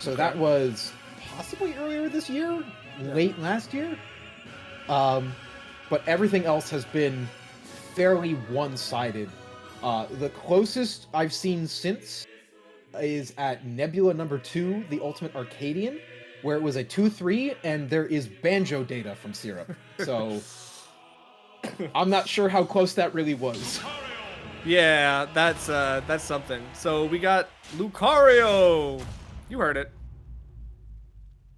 So that was possibly earlier this year, late last year. But everything else has been fairly one-sided. The closest I've seen since is at Nebula number 2, the Ultimate Arcadian, where it was a 2-3, and there is banjo data from Syrup. So I'm not sure how close that really was. Yeah, that's something. So we got Lucario. You heard it.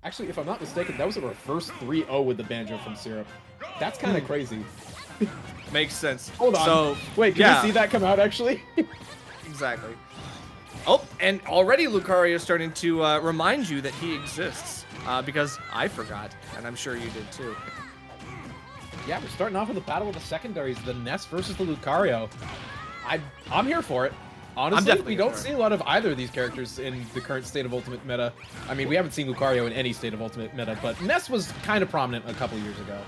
Actually, if I'm not mistaken, that was a reverse 3-0 with the banjo from Syrup. That's kind of crazy. Makes sense. Hold on. So wait, can you see that come out actually? Exactly. Oh, and already Lucario is starting to remind you that he exists, because I forgot, and I'm sure you did too. Yeah, we're starting off with the battle of the secondaries, the Ness versus the Lucario. I'm here for it. Honestly, we don't see a lot of either of these characters in the current state of Ultimate meta. I mean, we haven't seen Lucario in any state of Ultimate meta, but Ness was kind of prominent a couple years ago.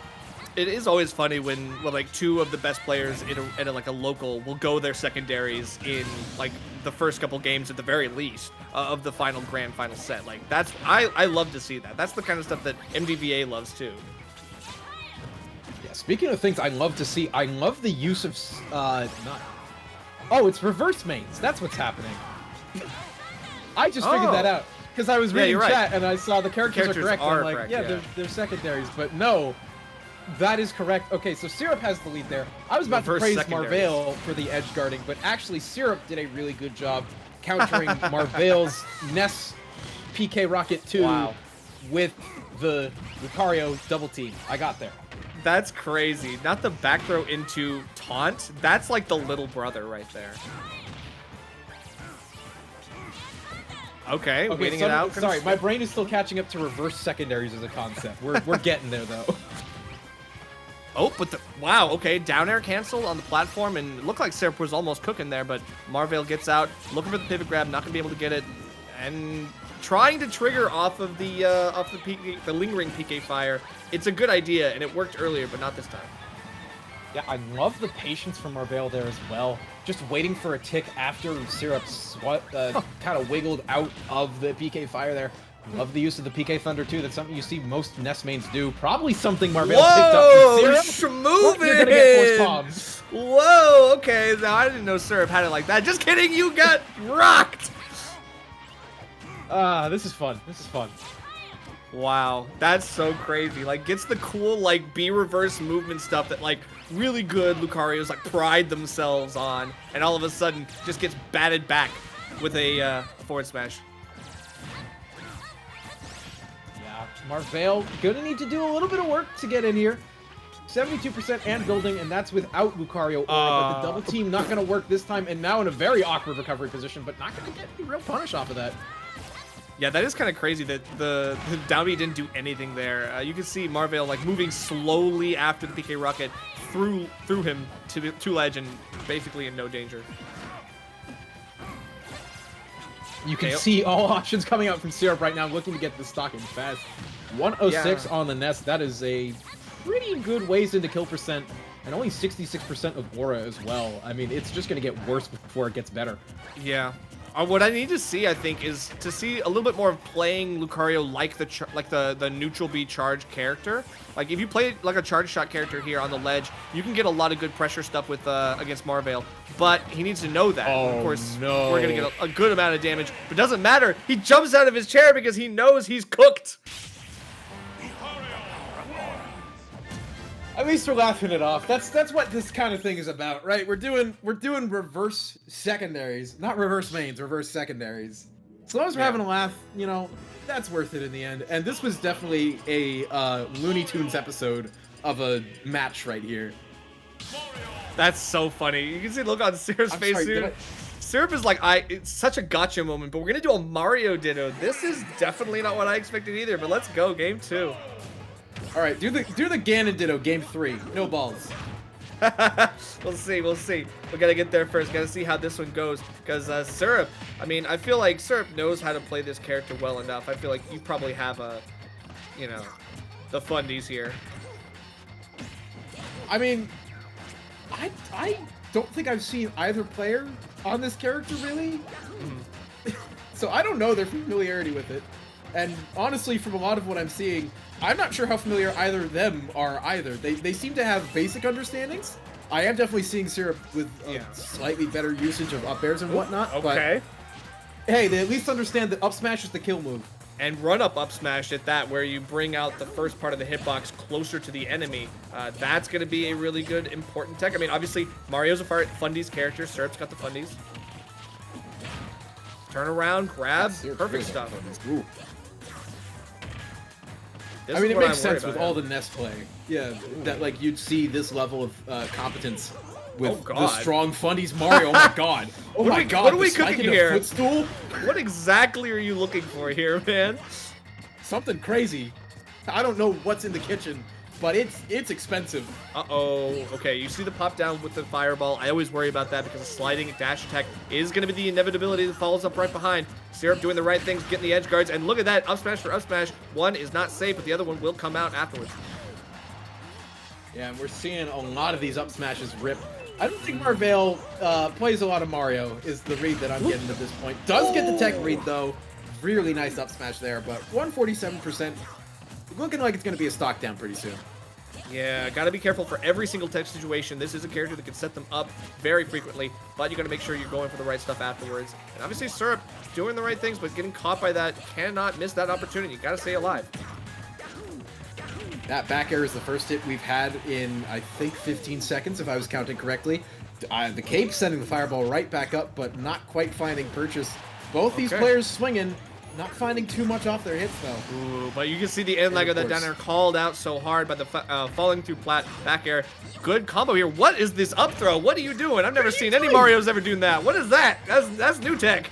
It is always funny when like two of the best players in like a local will go their secondaries in like the first couple games at the very least of the grand final set. Like I love to see that. That's the kind of stuff that MDVA loves too. Yeah, speaking of things I love to see, I love the use of oh, it's reverse mains. That's what's happening. I just figured that out because I was reading chat and I saw the characters are correct. I'm like, yeah, they're secondaries, but no. That is correct. Okay, so Syrup has the lead there. I was about to praise Marvale for the edge guarding, but actually Syrup did a really good job countering Marvale's Ness PK Rocket 2 with the Lucario double team. I got there. That's crazy. Not the back throw into taunt. That's like the little brother right there. Okay, waiting it out. Sorry, my brain is still catching up to reverse secondaries as a concept. We're getting there though. Oh, but wow, okay, down air canceled on the platform, and it looked like Syrup was almost cooking there, but Marvale gets out, looking for the pivot grab, not gonna be able to get it, and trying to trigger off of the PK, the lingering PK fire. It's a good idea, and it worked earlier, but not this time. Yeah, I love the patience from Marvale there as well. Just waiting for a tick after Syrup kind of wiggled out of the PK fire there. Love the use of the PK Thunder too. That's something you see most Ness mains do. Probably something Marvale picked up from Syrup. You're gonna get force bombs. Whoa, okay. Now I didn't know Syrup had it like that. Just kidding, you got rocked. This is fun. This is fun. Wow, that's so crazy. Like, gets the cool like B reverse movement stuff that like really good Lucarios like pride themselves on, and all of a sudden just gets batted back with a forward smash. Marvale gonna need to do a little bit of work to get in here. 72% and building, and that's without Lucario. But the double team not gonna work this time, and now in a very awkward recovery position, but not gonna get any real punish off of that. Yeah, that is kind of crazy that the down B didn't do anything there. You can see Marvale like moving slowly after the PK Rocket through him to ledge and basically in no danger. You can see all options coming out from Syrup right now, looking to get this stock in fast. 106 on the Ness. That is a pretty good ways into kill percent, and only 66% of aura as well. I mean, it's just going to get worse before it gets better. Yeah. What I need to see, I think, is to see a little bit more of playing Lucario like the neutral B charge character. Like if you play like a charge shot character here on the ledge, you can get a lot of good pressure stuff with against Marvale. But he needs to know that. Of course, we're gonna get a good amount of damage, but it doesn't matter. He jumps out of his chair because he knows he's cooked. At least we're laughing it off. That's what this kind of thing is about, right? We're doing reverse secondaries, not reverse mains, reverse secondaries. As long as we're having a laugh, you know, that's worth it in the end. And this was definitely a Looney Tunes episode of a match right here. That's so funny. You can see the look on Syrup's face here. Syrup is like, it's such a gotcha moment, but we're gonna do a Mario Ditto. This is definitely not what I expected either, but let's go, game 2. All right, do the Ganon Ditto, game 3. No balls. We'll see. We gotta get there first. Gotta see how this one goes. Because Syrup, I mean, I feel like Syrup knows how to play this character well enough. I feel like you probably have you know, the fundies here. I mean, I don't think I've seen either player on this character really. So I don't know their familiarity with it. And honestly, from a lot of what I'm seeing, I'm not sure how familiar either of them are either. They seem to have basic understandings. I am definitely seeing Syrup with slightly better usage of up airs and whatnot. Okay. But hey, they at least understand that up smash is the kill move. And run up smash at that, where you bring out the first part of the hitbox closer to the enemy. That's going to be a really good, important tech. I mean, obviously, Mario's a Fundies character. Syrup's got the Fundies. Turn around, grab, perfect stuff. Ooh. This I mean, is it what makes I'm worried sense with about, all the Ness play. Yeah, that like you'd see this level of competence with the strong Fundies Mario. Oh my god! Oh my god! What are we the spike cooking in the here? Footstool? What exactly are you looking for here, man? Something crazy. I don't know what's in the kitchen, but it's expensive. Uh-oh. Okay, you see the pop down with the fireball. I always worry about that because a sliding dash attack is going to be the inevitability that follows up right behind. Syrup doing the right things, getting the edge guards, and look at that, up smash for up smash. One is not safe, but the other one will come out afterwards. Yeah, and we're seeing a lot of these up smashes rip. I don't think Marvale plays a lot of Mario, is the read that I'm getting at this point. Does get the tech read, though. Really nice up smash there, but 147%. Looking like it's going to be a stock down pretty soon. Yeah, gotta be careful for every single tech situation. This is a character that can set them up very frequently, but you gotta make sure you're going for the right stuff afterwards. And obviously Syrup doing the right things, but getting caught by that, cannot miss that opportunity. You gotta stay alive. That back air is the first hit we've had in, I think, 15 seconds, if I was counting correctly. The cape sending the fireball right back up, but not quite finding purchase. Both these players swinging, not finding too much off their hits, though. Ooh, but you can see the end leg of that down air called out so hard by the falling through plat back air. Good combo here. What is this up throw? What are you doing? I've never seen any Marios ever doing that. What is that? That's new tech.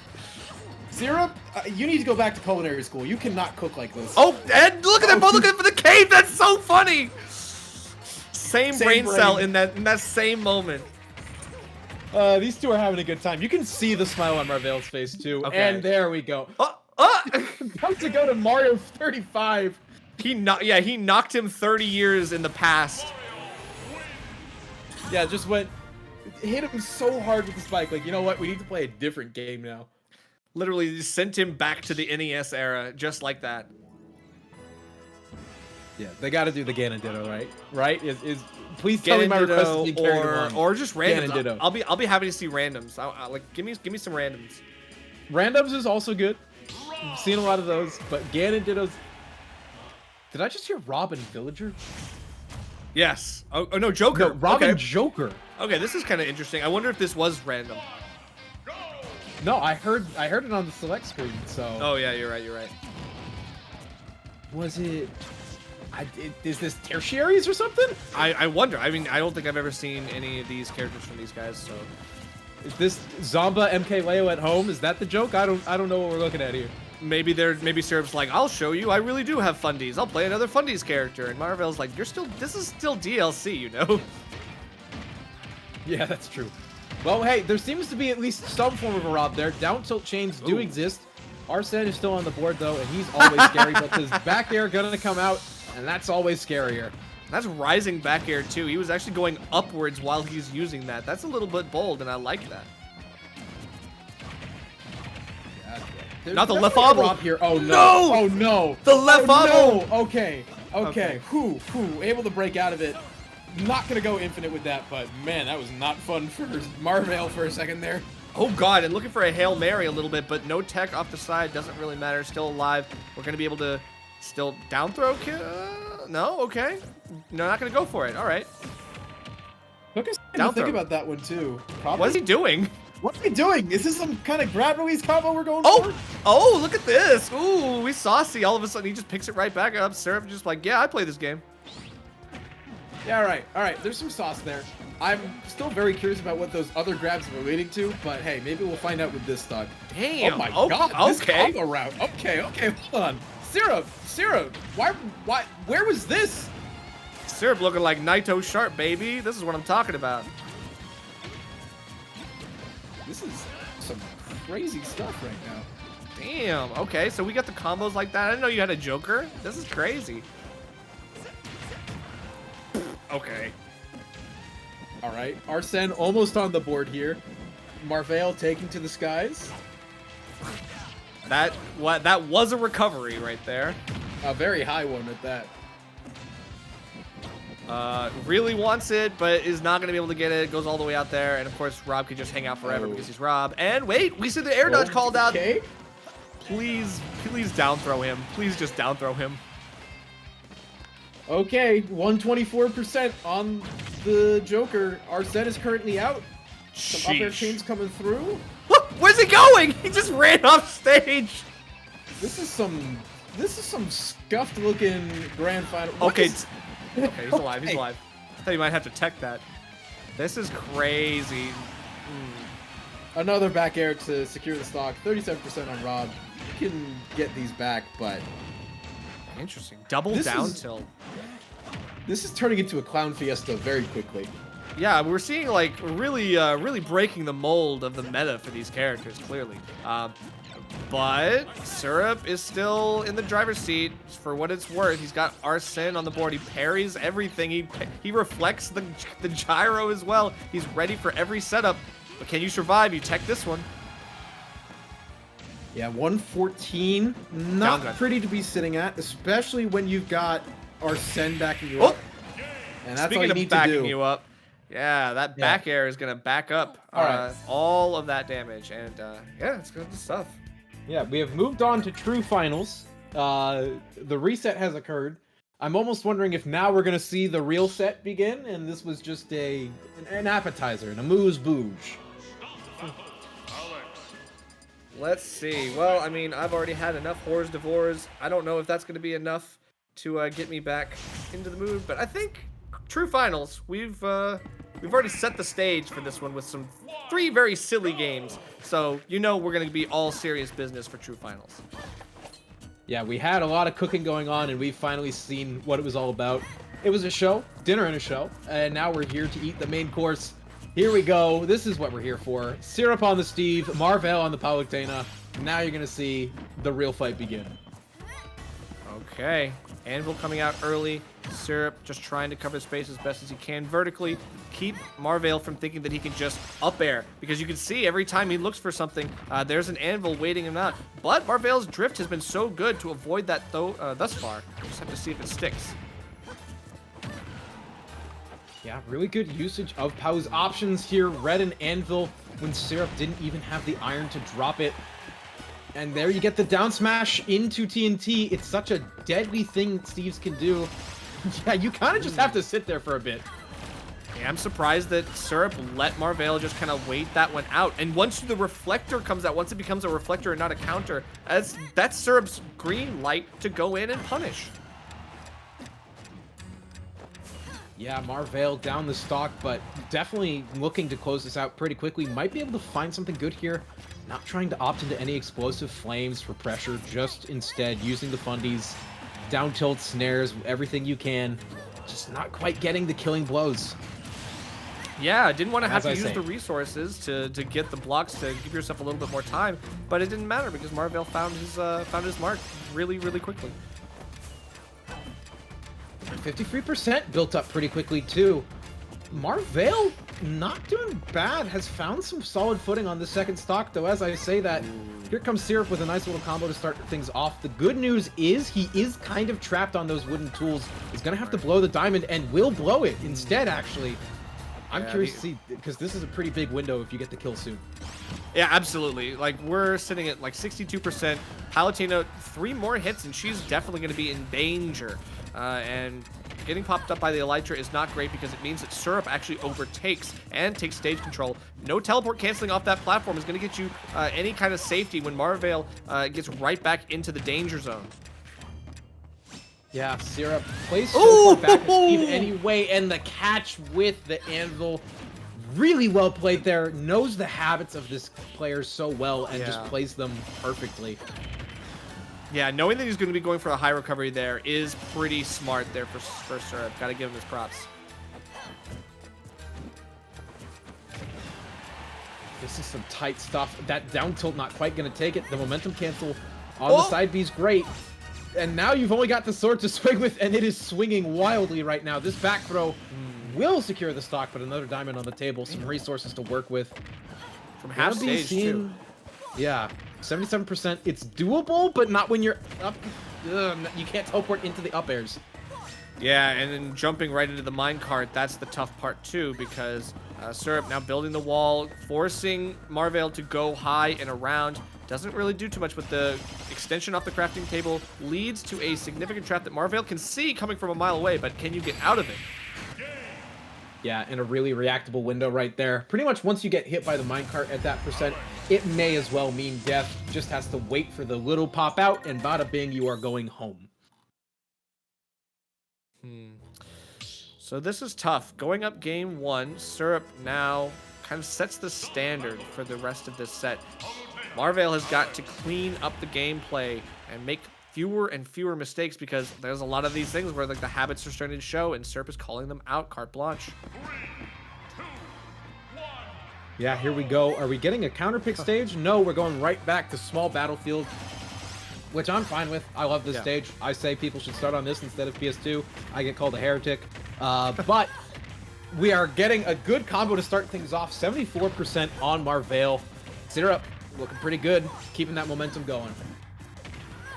Syrup, you need to go back to culinary school. You cannot cook like this. Oh, and look at them both looking for the cave. That's so funny. Same brain cell in that same moment. These two are having a good time. You can see the smile on Marvale's face, too. Okay. And there we go. About to go to Mario 35. He knocked him 30 years in the past. Yeah, just hit him so hard with the spike. Like, you know what? We need to play a different game now. Literally sent him back to the NES era, just like that. Yeah, they got to do the Ganon Ditto, right? Right? Please tell me my request is being carried along. Or just randoms. Ganon Ditto. I'll be happy to see randoms. Like give me some randoms. Randoms is also good. I've seen a lot of those, but Ganon Dittos. Did I just hear Robin Villager? Yes. Oh no, Joker. No, Robin Joker. Okay, this is kind of interesting. I wonder if this was random. No, I heard it on the select screen. So. Oh yeah, you're right. Was it? Is this tertiaries or something? I wonder. I mean, I don't think I've ever seen any of these characters from these guys. So. Is this Zomba MK Leo at home? Is that the joke? I don't know what we're looking at here. Maybe Syrup's like, I'll show you. I really do have Fundies. I'll play another Fundies character. And Marvale's like, this is still DLC, you know? Yeah, that's true. Well, hey, there seems to be at least some form of a Rob there. Down tilt chains do exist. Arsene is still on the board though, and he's always scary. But his back air gonna come out, and that's always scarier. That's rising back air too. He was actually going upwards while he's using that. That's a little bit bold, and I like that. There's not the left obble here. Oh no! No! Oh no! The left obble! No! Okay. Whew. Able to break out of it. Not gonna go infinite with that, but man, that was not fun for Marvale for a second there. Oh god, and looking for a Hail Mary a little bit, but no tech off the side. Doesn't really matter. Still alive. We're gonna be able to still down throw. No, okay. No, not gonna go for it. All right. Took us to think about that one too. Probably. What is he doing? What are we doing? Is this some kind of grab release combo we're going for? Oh, look at this. Ooh, we saucy. All of a sudden, he just picks it right back up. Syrup just like, yeah, I play this game. Yeah, all right. There's some sauce there. I'm still very curious about what those other grabs were leading to, but hey, maybe we'll find out with this stock. Damn. Oh my god, this combo route. Okay, hold on. Syrup, why, where was this? Syrup looking like Naito Sharp, baby. This is what I'm talking about. This is some crazy stuff right now. Damn, okay, so we got the combos like that. I didn't know you had a Joker. This is crazy. Okay. All right, Arsene almost on the board here. Marvale taking to the skies. That was a recovery right there. A very high one at that. Really wants it, but is not going to be able to get it. Goes all the way out there, and of course, Rob could just hang out forever because he's Rob. And wait, we see the air dodge called out. Please down throw him. Please just down throw him. Okay, 124% on the Joker. Arsene is currently out. Some up air chains coming through. Where's he going? He just ran off stage. This is some scuffed looking grand final. Okay. Okay, he's alive. He's alive. I thought you might have to tech that. This is crazy. Another back air to secure the stock. 37% on Rob. You can get these back, but interesting. Double down tilt. This is turning into a clown fiesta very quickly. Yeah, we're seeing like really breaking the mold of the meta for these characters, clearly. But Syrup is still in the driver's seat. For what it's worth, he's got Arsene on the board. He parries everything. He reflects the gyro as well. He's ready for every setup. But can you survive? You tech this one. Yeah, 114. Not pretty to be sitting at, especially when you've got Arsene backing you up. And that's all you need to do. Speaking of backing you up, yeah, that back air is going to back up all of that damage. And yeah, it's good stuff. Yeah, we have moved on to true finals. The reset has occurred. I'm almost wondering if now we're going to see the real set begin, and this was just an appetizer, an amuse-bouche. Let's see. Well, I mean, I've already had enough Whores Divorce. I don't know if that's going to be enough to get me back into the mood, but I think true finals. We've already set the stage for this one with three very silly games. So, you know we're going to be all serious business for true finals. Yeah, we had a lot of cooking going on, and we've finally seen what it was all about. It was a show, dinner and a show, and now we're here to eat the main course. Here we go. This is what we're here for. Syrup on the Steve, Marvale on the Palutena. Now you're going to see the real fight begin. Okay. Anvil coming out early. Syrup just trying to cover space as best as he can vertically. Keep Marvale from thinking that he can just up air, because you can see every time he looks for something, there's an Anvil waiting him out. But Marvale's drift has been so good to avoid that thus far. Just have to see if it sticks. Yeah, really good usage of Pau's options here. Red and Anvil when Syrup didn't even have the iron to drop it. And there you get the down smash into TNT. It's such a deadly thing Steves can do. Yeah, you kind of just have to sit there for a bit. Yeah, I'm surprised that Syrup let Marvale just kind of wait that one out. And once the reflector comes out, once it becomes a reflector and not a counter, that's Syrup's green light to go in and punish. Yeah, Marvale down the stock, but definitely looking to close this out pretty quickly. Might be able to find something good here. Not trying to opt into any explosive flames for pressure, just instead using the fundies, down tilt snares, everything you can. Just not quite getting the killing blows. Yeah, I didn't want to have to use the resources to get the blocks to give yourself a little bit more time, but it didn't matter because Marvale found his mark really quickly. 53% built up pretty quickly too. Marvale not doing bad, has found some solid footing on the second stock though. As I say that, here comes Syrup with a nice little combo to start things off. The good news is he is kind of trapped on those wooden tools. He's gonna have to blow the diamond and will blow it instead actually. I'm curious to see, because this is a pretty big window if you get the kill soon. Yeah, absolutely. Like, we're sitting at like 62%. Palutena, 3 more hits, and she's definitely going to be in danger. And getting popped up by the Elytra is not great because it means that Syrup actually overtakes and takes stage control. No teleport canceling off that platform is going to get you any kind of safety when Marvale gets right back into the danger zone. Yeah, Syrup plays so far back as Steve anyway, and the catch with the Anvil. Really well played there. Knows the habits of this player so well and just plays them perfectly. Yeah, knowing that he's going to be going for a high recovery there is pretty smart there for Syrup. Got to give him his props. This is some tight stuff. That down tilt not quite going to take it. The momentum cancel on the side B is great. And now you've only got the sword to swing with, and it is swinging wildly right now. This back throw will secure the stock, but another diamond on the table. Some resources to work with. From half stage, too. Yeah, 77%. It's doable, but not when you're up. You can't teleport into the up airs. Yeah, and then jumping right into the minecart, that's the tough part too, because Syrup now building the wall, forcing Marvale to go high and around. Doesn't really do too much, but the extension off the crafting table leads to a significant trap that Marvale can see coming from a mile away, but can you get out of it? Yeah, and a really reactable window right there. Pretty much once you get hit by the minecart at that percent, it may as well mean death. Just has to wait for the little pop out, and bada bing, you are going home. So this is tough. Going up game 1, Syrup now kind of sets the standard for the rest of this set. Marvale has got to clean up the gameplay and make fewer and fewer mistakes, because there's a lot of these things where like the habits are starting to show, and Syrup is calling them out carte blanche. Yeah, here we go. Are we getting a counter pick stage? No, we're going right back to small battlefield, which I'm fine with. I love this stage. I say people should start on this instead of PS2. I get called a heretic. But we are getting a good combo to start things off. 74% on Marvale. Syrup looking pretty good, keeping that momentum going.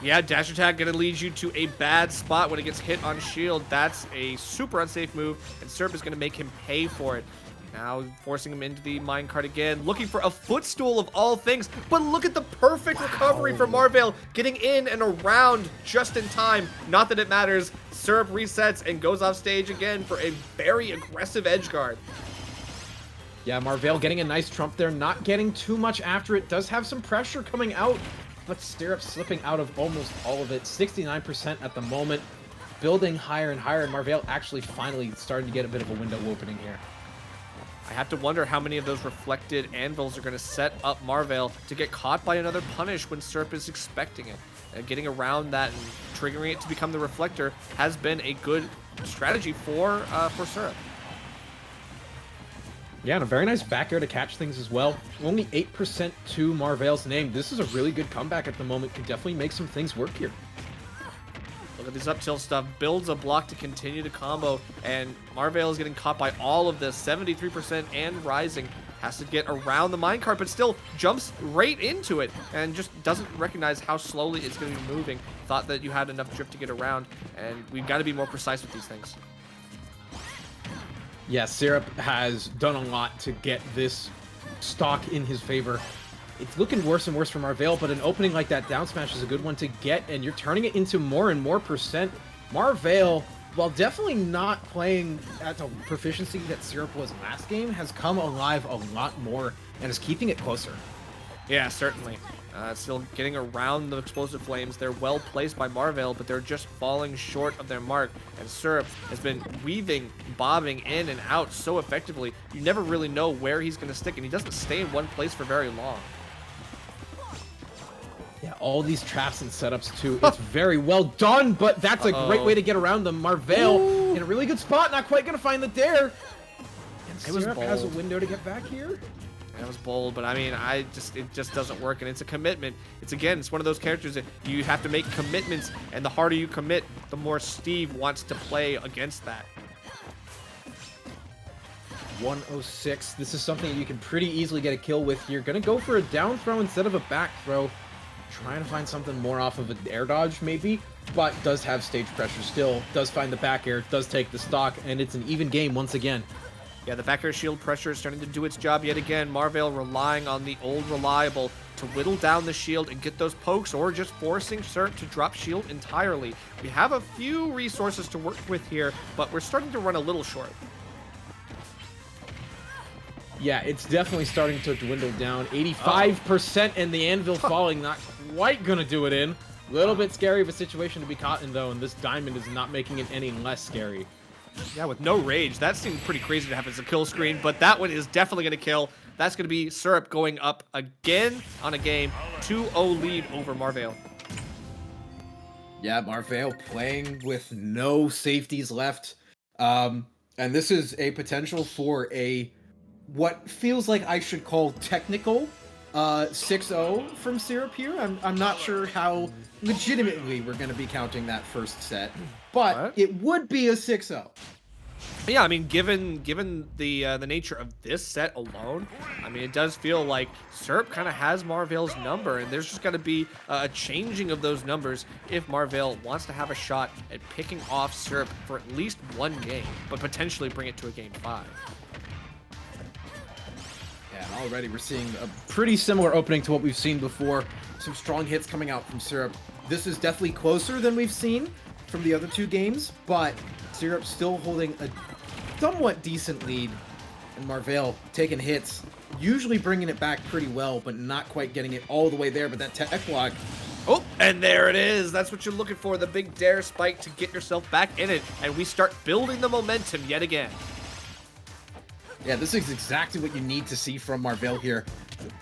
Yeah, dash attack gonna lead you to a bad spot when it gets hit on shield. That's a super unsafe move, and Syrup is gonna make him pay for it. Now forcing him into the minecart again, looking for a footstool of all things. But look at the perfect recovery from Marvale, getting in and around just in time. Not that it matters. Syrup resets and goes off stage again for a very aggressive edge guard. Yeah, Marvale getting a nice trump there, not getting too much after it. Does have some pressure coming out, but Syrup slipping out of almost all of it. 69% at the moment, building higher and higher, and Marvale actually finally starting to get a bit of a window opening here. I have to wonder how many of those reflected anvils are going to set up Marvale to get caught by another punish when Syrup is expecting it. Getting around that and triggering it to become the reflector has been a good strategy for Syrup. Yeah, and a very nice back air to catch things as well. Only 8% to Marvale's name. This is a really good comeback at the moment. Can definitely make some things work here. Look at this up tilt stuff. Builds a block to continue to combo, and Marvale is getting caught by all of this. 73% and rising. Has to get around the minecart, but still jumps right into it and just doesn't recognize how slowly it's going to be moving. Thought that you had enough drift to get around, and we've got to be more precise with these things. Yeah, Syrup has done a lot to get this stock in his favor. It's looking worse and worse for Marvale, but an opening like that down smash is a good one to get, and you're turning it into more and more percent. Marvale, while definitely not playing at the proficiency that Syrup was last game, has come alive a lot more and is keeping it closer. Yeah, certainly. Still getting around the explosive flames. They're well placed by Marvale, but they're just falling short of their mark. And Syrup has been weaving, bobbing in and out so effectively. You never really know where he's going to stick, and he doesn't stay in one place for very long. Yeah, all these traps and setups too. It's very well done, but that's a great way to get around them. Marvale in a really good spot, not quite going to find the dare. And Syrup has a window to get back here. That was bold, but I mean, it just doesn't work, and it's a commitment. It's one of those characters that you have to make commitments, and the harder you commit, the more Steve wants to play against that. 106. This is something you can pretty easily get a kill with here. Gonna go for a down throw instead of a back throw. Trying to find something more off of an air dodge, maybe, but does have stage pressure still. Does find the back air, does take the stock, and it's an even game once again. Yeah, the back air shield pressure is starting to do its job yet again. Marvale relying on the old reliable to whittle down the shield and get those pokes, or just forcing Syrup to drop shield entirely. We have a few resources to work with here, but we're starting to run a little short. Yeah, it's definitely starting to dwindle down. 85% and the anvil falling, not quite gonna do it in. A little bit scary of a situation to be caught in, though, and this diamond is not making it any less scary. Yeah, with no rage. That seemed pretty crazy to have as a kill screen, but that one is definitely going to kill. That's going to be Syrup going up again on a game. 2-0 lead over Marvale. Yeah, Marvale playing with no safeties left. And this is a potential for what feels like I should call technical 6-0 from Syrup here. I'm not sure how legitimately we're going to be counting that first set, but it would be a 6-0. Yeah, I mean, given the nature of this set alone, I mean, it does feel like Syrup kind of has Marvale's number, and there's just got to be a changing of those numbers if Marvale wants to have a shot at picking off Syrup for at least one game, but potentially bring it to a game 5. Yeah, and already we're seeing a pretty similar opening to what we've seen before. Some strong hits coming out from Syrup. This is definitely closer than we've seen from the other 2 games, but Syrup still holding a somewhat decent lead, and Marvale taking hits, usually bringing it back pretty well, but not quite getting it all the way there. But that tech block. Oh, and there it is. That's what you're looking for, the big dare spike to get yourself back in it, and we start building the momentum yet again. Yeah, this is exactly what you need to see from Marvale here.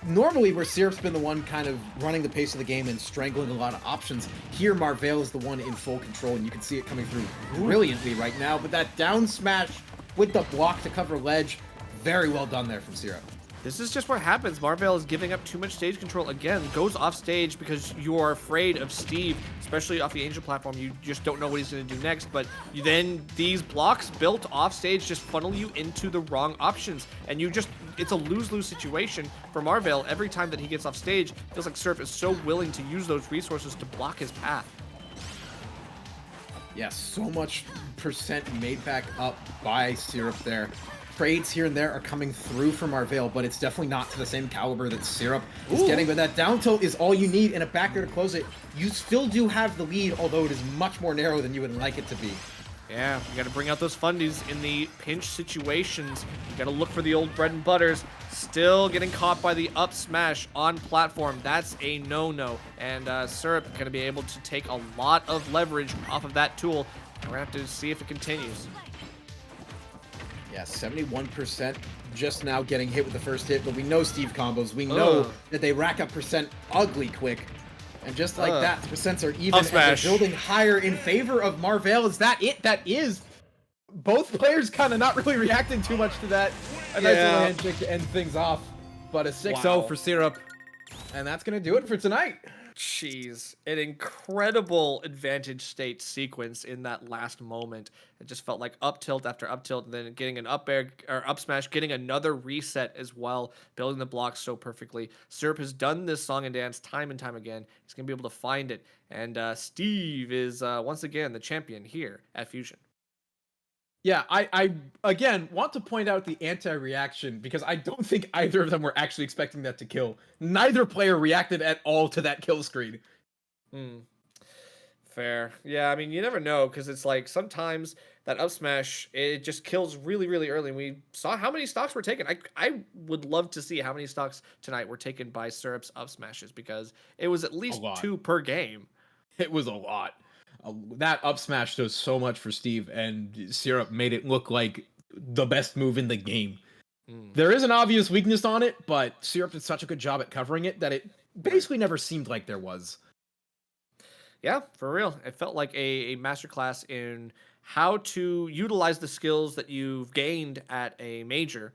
Normally, where Syrup's been the one kind of running the pace of the game and strangling a lot of options, here Marvale is the one in full control, and you can see it coming through brilliantly right now. But that down smash with the block to cover ledge, very well done there from Syrup. This is just what happens. Marvale is giving up too much stage control. Again, goes off stage because you are afraid of Steve, especially off the Angel platform. You just don't know what he's going to do next. But then these blocks built off stage just funnel you into the wrong options. And it's a lose-lose situation for Marvale. Every time that he gets off stage, it feels like Syrup is so willing to use those resources to block his path. Yeah, so much percent made back up by Syrup there. Trades here and there are coming through from Marvale, but it's definitely not to the same caliber that Syrup is getting. But that down tilt is all you need, and a back air to close it. You still do have the lead, although it is much more narrow than you would like it to be. Yeah, you got to bring out those fundies in the pinch situations. You got to look for the old bread and butters. Still getting caught by the up smash on platform. That's a no-no. And Syrup going to be able to take a lot of leverage off of that tool. We're going to have to see if it continues. Yeah, 71% just now getting hit with the first hit, but we know Steve combos. We know that they rack up percent ugly quick. And just like that, the percents are even, and they're building higher in favor of Marvale. Is that it? That is. Both players kind of not really reacting too much to that. A nice little handshake to end things off. But a 6-0 for Syrup. And that's going to do it for tonight. Jeez, an incredible advantage state sequence in that last moment. It just felt like up tilt after up tilt, and then getting an up air or up smash, getting another reset as well, building the blocks so perfectly. Syrup has done this song and dance time and time again. He's gonna be able to find it, and Steve is once again the champion here at Fusion. Yeah, I again want to point out the anti-reaction because I don't think either of them were actually expecting that to kill. Neither player reacted at all to that kill screen. Fair. Yeah, I mean, you never know because it's like sometimes that up smash, it just kills really, really early. And we saw how many stocks were taken. I would love to see how many stocks tonight were taken by Syrup's up smashes because it was at least 2 per game. It was a lot. That up smash does so much for Steve, and Syrup made it look like the best move in the game. There is an obvious weakness on it, but Syrup did such a good job at covering it that it basically never seemed like there was. Yeah, for real. It felt like a masterclass in how to utilize the skills that you've gained at a major,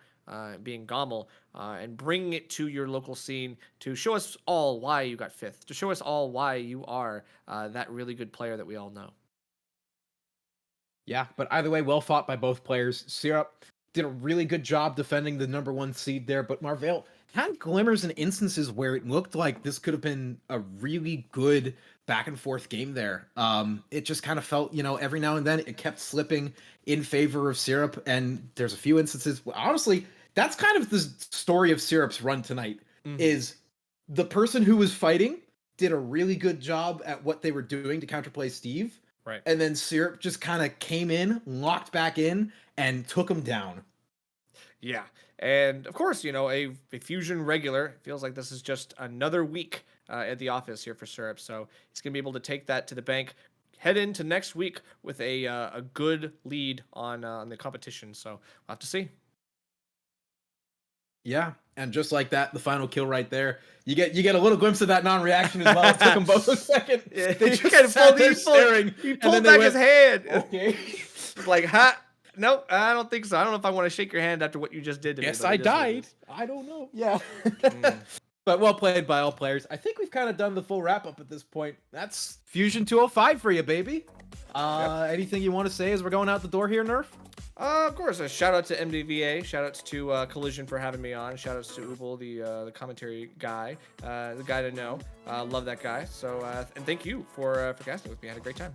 being Gommel, and bringing it to your local scene to show us all why you got 5th, to show us all why you are that really good player that we all know. Yeah, but either way, well fought by both players. Syrup did a really good job defending the #1 seed there, but Marvale had glimmers and instances where it looked like this could have been a really good back and forth game there. It just kind of felt, every now and then it kept slipping in favor of Syrup, and there's a few instances. Honestly, that's kind of the story of Syrup's run tonight, is the person who was fighting did a really good job at what they were doing to counterplay Steve. Right. And then Syrup just kind of came in, locked back in, and took him down. Yeah. And of course, a Fusion regular, feels like this is just another week at the office here for Syrup. So he's going to be able to take that to the bank, head into next week with a good lead on the competition. So we'll have to see. Yeah, and just like that, the final kill right there. You get a little glimpse of that non-reaction as well. It took them both a second. Yeah, They just sat there staring. He pulled back his hand. Okay. Like, ha. Nope, I don't think so. I don't know if I want to shake your hand after what you just did to me. Yes, I died. I don't know. Yeah. But well played by all players. I think we've kind of done the full wrap-up at this point. That's Fusion 205 for you, baby. Anything you want to say as we're going out the door here, Nerf? Of course, a shout out to MDVA, shout outs to Collision for having me on, shout outs to Ubel, the commentary guy, the guy to know. Love that guy. So and thank you for casting with me. I had a great time.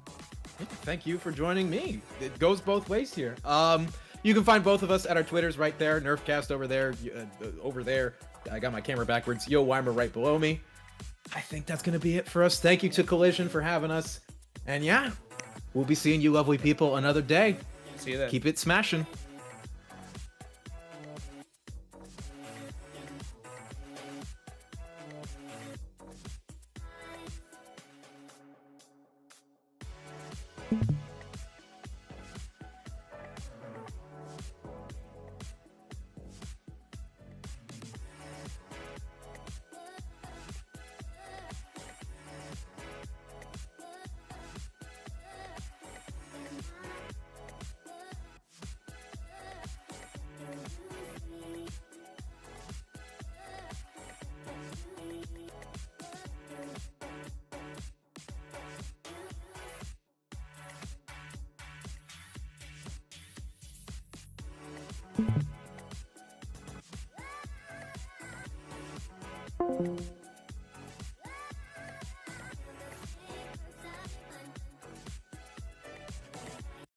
Thank you for joining me. It goes both ways here. You can find both of us at our Twitters right there. Nerfcast over there. Over there. I got my camera backwards. Yo Weimer right below me. I think that's going to be it for us. Thank you to Collision for having us. And yeah, we'll be seeing you lovely people another day. See you then. Keep it smashing. Thank you.